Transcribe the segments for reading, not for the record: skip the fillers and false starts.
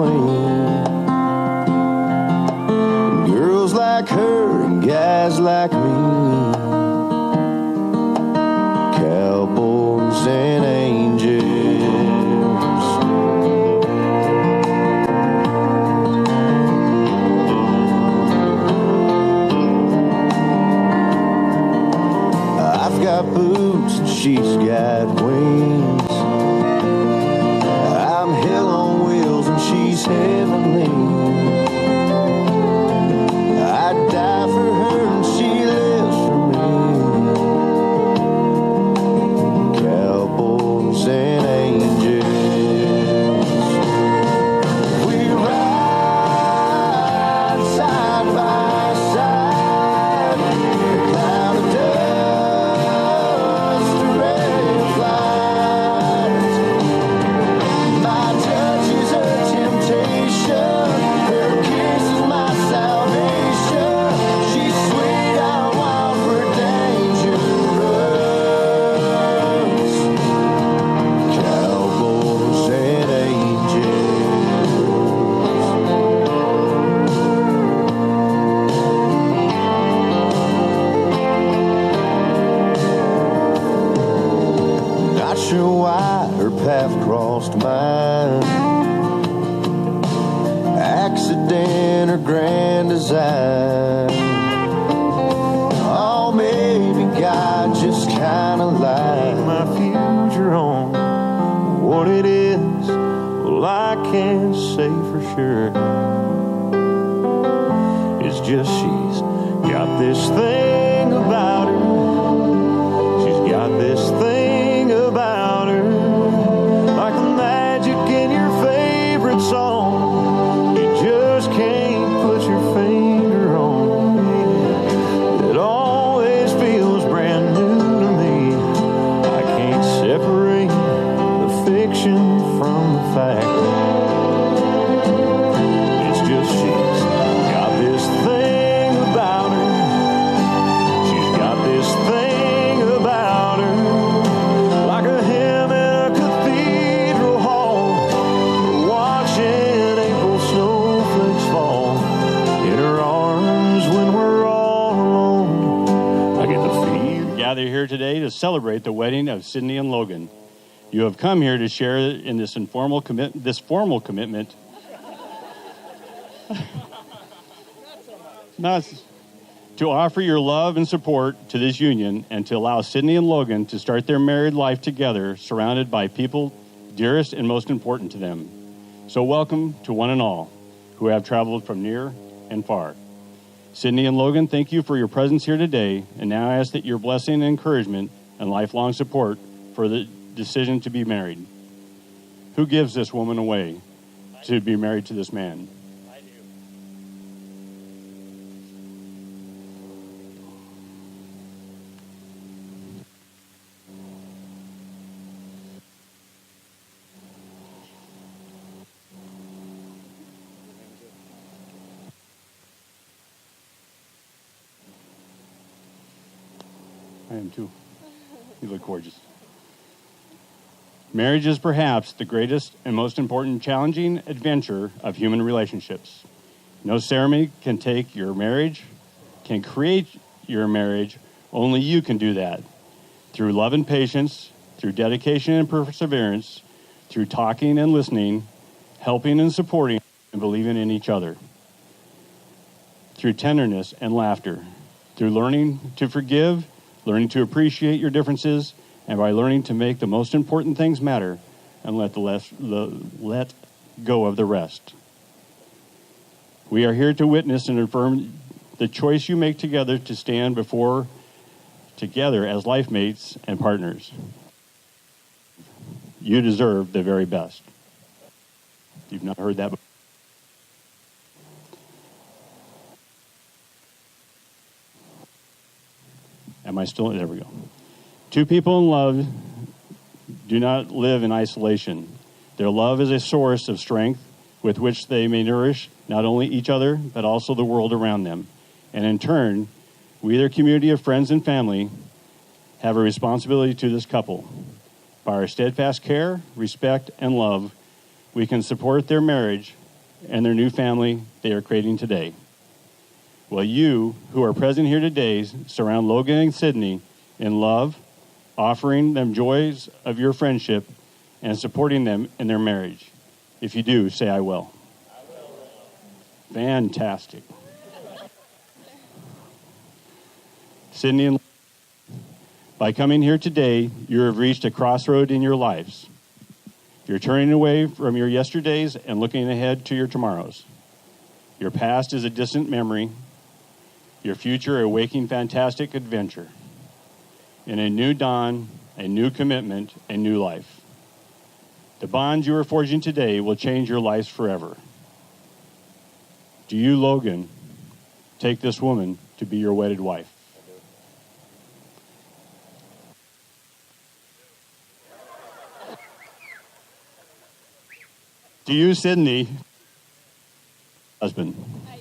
between. Girls like her and guys like me, cowboys and angels. I've got boots and she's got wings. I'm hell on wheels and she's heavenly. I'd die for her and she lives for me. Cowboys and angels. We ride side by side. A cloud of dust, a red flight. My touch is her temptation. Her kiss is my salvation. She's sweet, I'm wild for dangerous. Cowboys and angels. Not sure why her path crossed mine. Accident or grand design. Oh, maybe God just kinda lied my future on what it is. Well, I can't say for sure. It's just she's got this thing about her. She's got this thing about her, like the magic in your favorite song. You just can't put your finger on. It always feels brand new to me. I can't separate the fiction from the fact. It's just she's got this thing about her. She's got this thing about her, like a hymn in a cathedral hall, watching April snowflakes fall in her arms when we're all alone. I get the feel. Gather here today to celebrate the wedding of Sydney and Logan. You have come here to share in this formal commitment. Not to offer your love and support to this union and to allow Sydney and Logan to start their married life together, surrounded by people dearest and most important to them. So welcome to one and all who have traveled from near and far. Sydney and Logan, thank you for your presence here today, and now I ask that your blessing and encouragement and lifelong support for the decision to be married. Who gives this woman away to be married to this man? I do. I am too. You look gorgeous. Marriage is perhaps the greatest and most important challenging adventure of human relationships. No ceremony can create your marriage. Only you can do that. Through love and patience, through dedication and perseverance, through talking and listening, helping and supporting, and believing in each other. Through tenderness and laughter, through learning to forgive, learning to appreciate your differences, and by learning to make the most important things matter and let go of the rest. We are here to witness and affirm the choice you make together to stand together as life mates and partners. You deserve the very best. You've not heard that before. Am I still? There we go. Two people in love do not live in isolation. Their love is a source of strength with which they may nourish not only each other, but also the world around them. And in turn, we, their community of friends and family, have a responsibility to this couple. By our steadfast care, respect, and love, we can support their marriage and their new family they are creating today. Will you, who are present here today, surround Logan and Sydney in love, offering them joys of your friendship, and supporting them in their marriage? If you do, say, I will. Fantastic. Sydney and by coming here today, you have reached a crossroad in your lives. You're turning away from your yesterdays and looking ahead to your tomorrows. Your past is a distant memory. Your future a waking, fantastic adventure. In a new dawn, a new commitment, a new life. The bonds you are forging today will change your lives forever. Do you, Logan, take this woman to be your wedded wife? Do you, Sydney, husband? I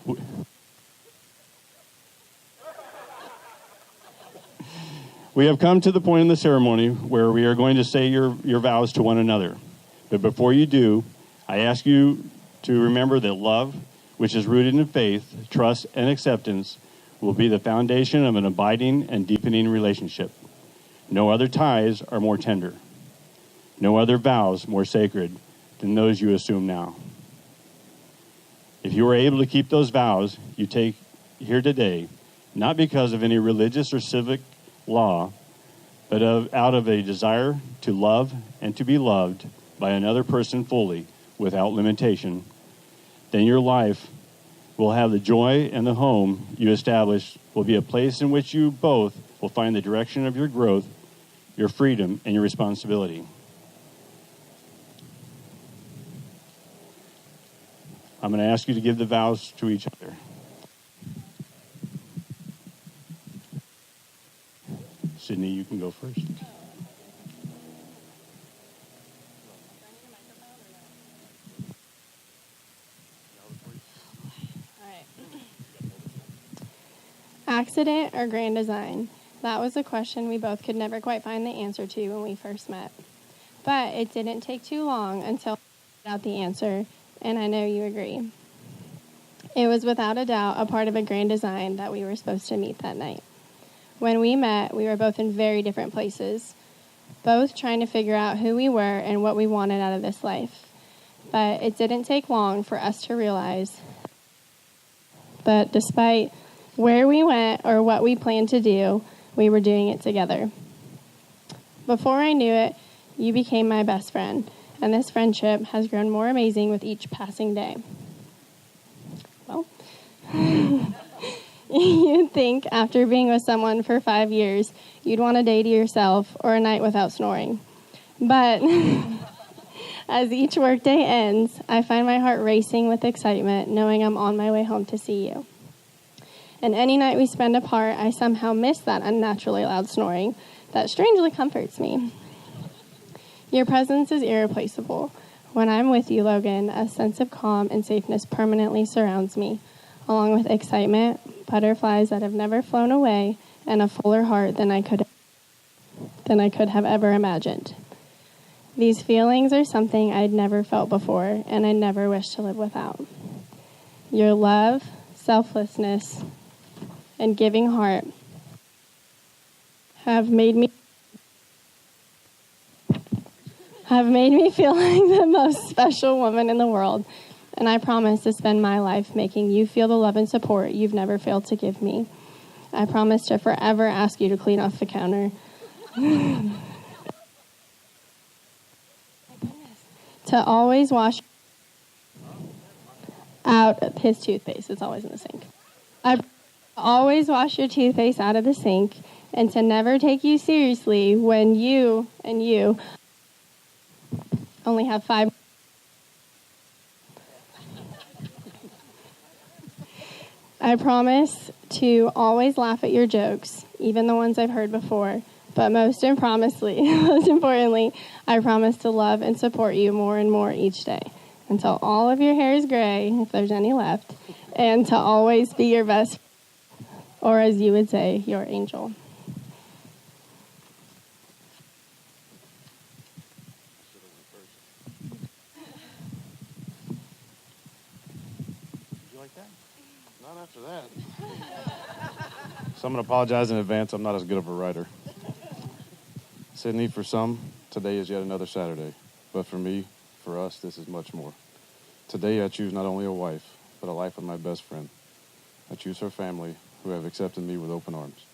do. We have come to the point in the ceremony where we are going to say your vows to one another. But before you do, I ask you to remember that love, which is rooted in faith, trust, and acceptance, will be the foundation of an abiding and deepening relationship. No other ties are more tender. No other vows more sacred than those you assume now. If you are able to keep those vows you take here today, not because of any religious or civic law, but out of a desire to love and to be loved by another person fully, without limitation, then your life will have the joy, and the home you establish will be a place in which you both will find the direction of your growth, your freedom, and your responsibility. I'm going to ask you to give the vows to each other. Sydney, you can go first. Accident or grand design? That was a question we both could never quite find the answer to when we first met. But it didn't take too long until I found out the answer, and I know you agree. It was without a doubt a part of a grand design that we were supposed to meet that night. When we met, we were both in very different places, both trying to figure out who we were and what we wanted out of this life. But it didn't take long for us to realize that despite where we went or what we planned to do, we were doing it together. Before I knew it, you became my best friend, and this friendship has grown more amazing with each passing day. Well, you'd think after being with someone for 5 years, you'd want a day to yourself or a night without snoring. But as each workday ends, I find my heart racing with excitement, knowing I'm on my way home to see you. And any night we spend apart, I somehow miss that unnaturally loud snoring that strangely comforts me. Your presence is irreplaceable. When I'm with you, Logan, a sense of calm and safeness permanently surrounds me, along with excitement, butterflies that have never flown away, and a fuller heart than I could have ever imagined. These feelings are something I'd never felt before, and I never wish to live without. Your love, selflessness, and giving heart have made me feel like the most special woman in the world, and I promise to spend my life making you feel the love and support you've never failed to give me. I promise to forever ask you to clean off the counter. To always wash out his toothpaste. It's always in the sink. I always wash your toothpaste out of the sink, and to never take you seriously when you only have 5. I promise to always laugh at your jokes, even the ones I've heard before. But most importantly, I promise to love and support you more and more each day, until all of your hair is gray, if there's any left, and to always be your best, or as you would say, your angel. like that? Not after that. So I'm going to apologize in advance. I'm not as good of a writer. Sydney, for some, today is yet another Saturday. But for me, for us, this is much more. Today I choose not only a wife, but a life with my best friend. I choose her family, who have accepted me with open arms.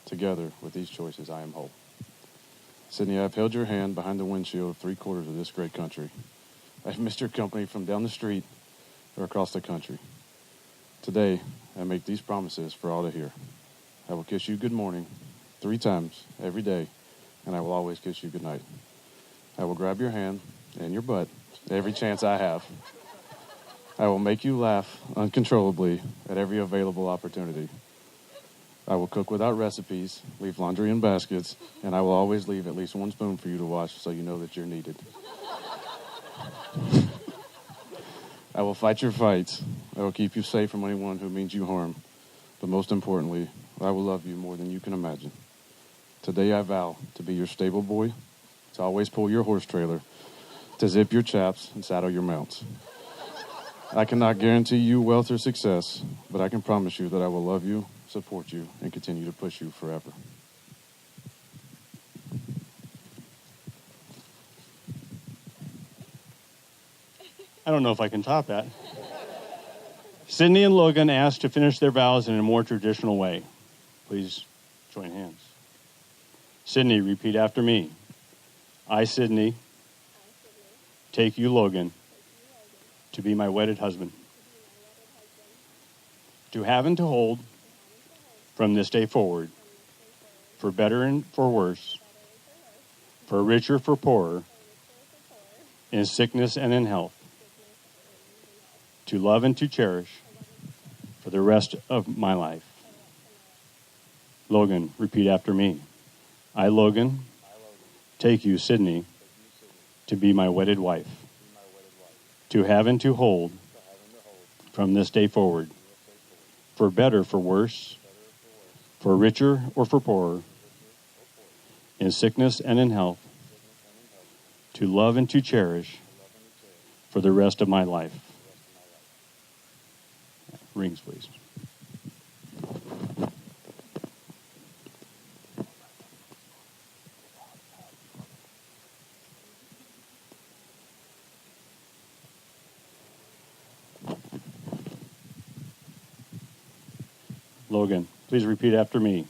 Together, with these choices, I am whole. Sydney, I've held your hand behind the windshield of 3/4 of this great country. I've missed your company from down the street or across the country. Today, I make these promises for all to hear. I will kiss you good morning 3 times every day, and I will always kiss you good night. I will grab your hand and your butt every chance I have. I will make you laugh uncontrollably at every available opportunity. I will cook without recipes, leave laundry in baskets, and I will always leave at least 1 spoon for you to wash so you know that you're needed. I will fight your fights. I will keep you safe from anyone who means you harm. But most importantly, I will love you more than you can imagine. Today I vow to be your stable boy, to always pull your horse trailer, to zip your chaps and saddle your mounts. I cannot guarantee you wealth or success, but I can promise you that I will love you, support you, and continue to push you forever. I don't know if I can top that. Sydney and Logan asked to finish their vows in a more traditional way. Please join hands. Sydney, repeat after me. I, Sydney, take you, Logan, to be my wedded husband, to have and to hold from this day forward, for better and for worse, for richer, for poorer, in sickness and in health, to love and to cherish for the rest of my life. Logan, repeat after me. I, Logan, take you, Sydney, to be my wedded wife, to have and to hold from this day forward, for better, for worse, for richer or for poorer, in sickness and in health, to love and to cherish for the rest of my life. Rings, please. Logan, please repeat after me.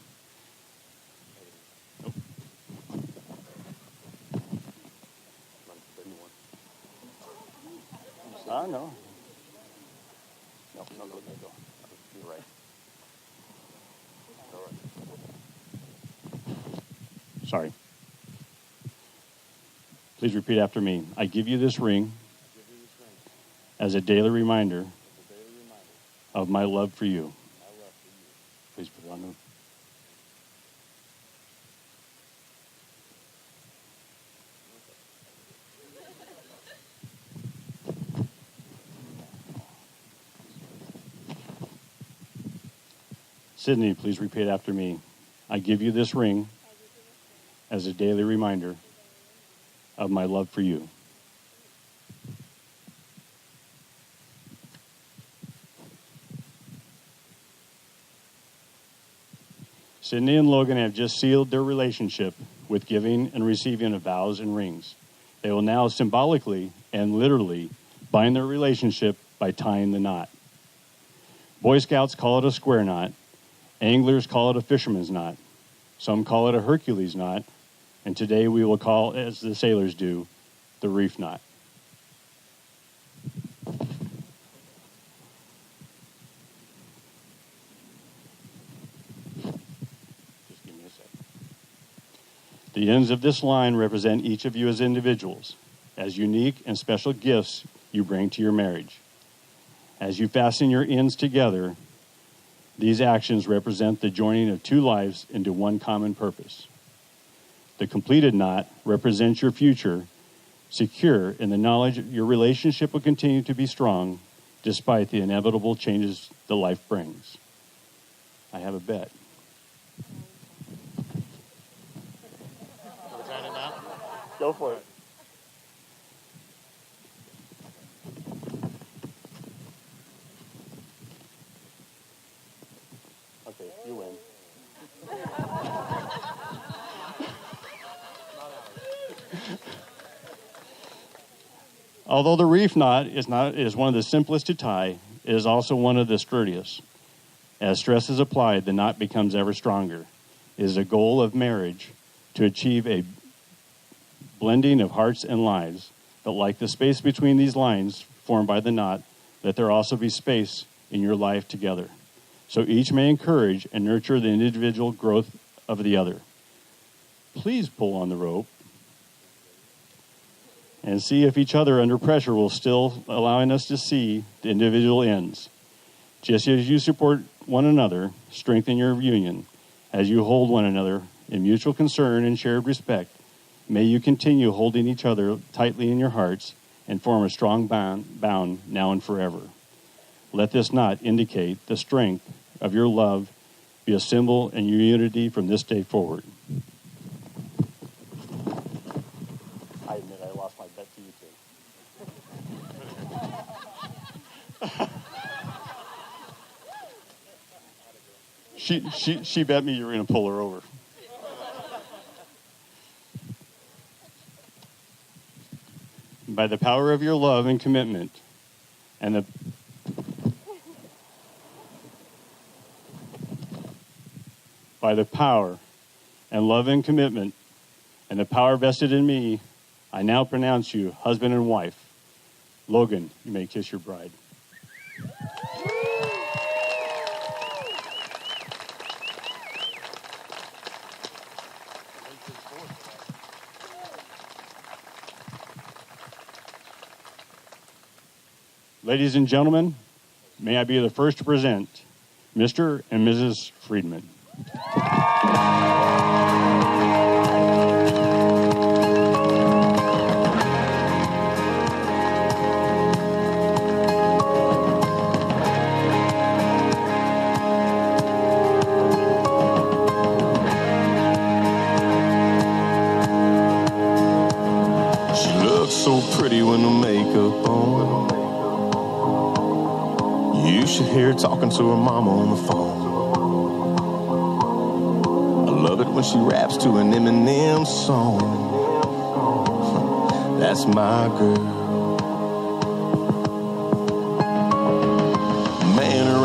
No. No, go. You're right. All right. Sorry. Please repeat after me. I give you this ring as a daily reminder of my love for you. Please put it on. Sydney, please repeat after me. I give you this ring as a daily reminder of my love for you. Sydney and Logan have just sealed their relationship with giving and receiving of vows and rings. They will now symbolically and literally bind their relationship by tying the knot. Boy Scouts call it a square knot. Anglers call it a fisherman's knot. Some call it a Hercules knot. And today we will call, as the sailors do, the reef knot. Just give me a second. The ends of this line represent each of you as individuals, as unique and special gifts you bring to your marriage. As you fasten your ends together, these actions represent the joining of 2 lives into one common purpose. The completed knot represents your future, secure in the knowledge your relationship will continue to be strong despite the inevitable changes that life brings. I have a bet. Go for it. Although the reef knot is one of the simplest to tie, it is also one of the sturdiest. As stress is applied, the knot becomes ever stronger. It is a goal of marriage to achieve a blending of hearts and lives, but like the space between these lines formed by the knot, let there also be space in your life together, so each may encourage and nurture the individual growth of the other. Please pull on the rope and see if each other under pressure will still allowing us to see the individual ends. Just as you support one another, strengthen your union. As you hold one another in mutual concern and shared respect, may you continue holding each other tightly in your hearts and form a strong bound now and forever. Let this knot indicate the strength of your love, be a symbol in your unity from this day forward. I admit I lost my bet to you two. She bet me you were going to pull her over. By the power of your love and commitment, and by the power and love and commitment, and the power vested in me, I now pronounce you husband and wife. Logan, you may kiss your bride. Ladies and gentlemen, may I be the first to present Mr. and Mrs. Friedman. She looks so pretty when the makeup on. You should hear her talking to her mama on the phone. I love it when she raps to an Eminem song. That's my girl. Man, her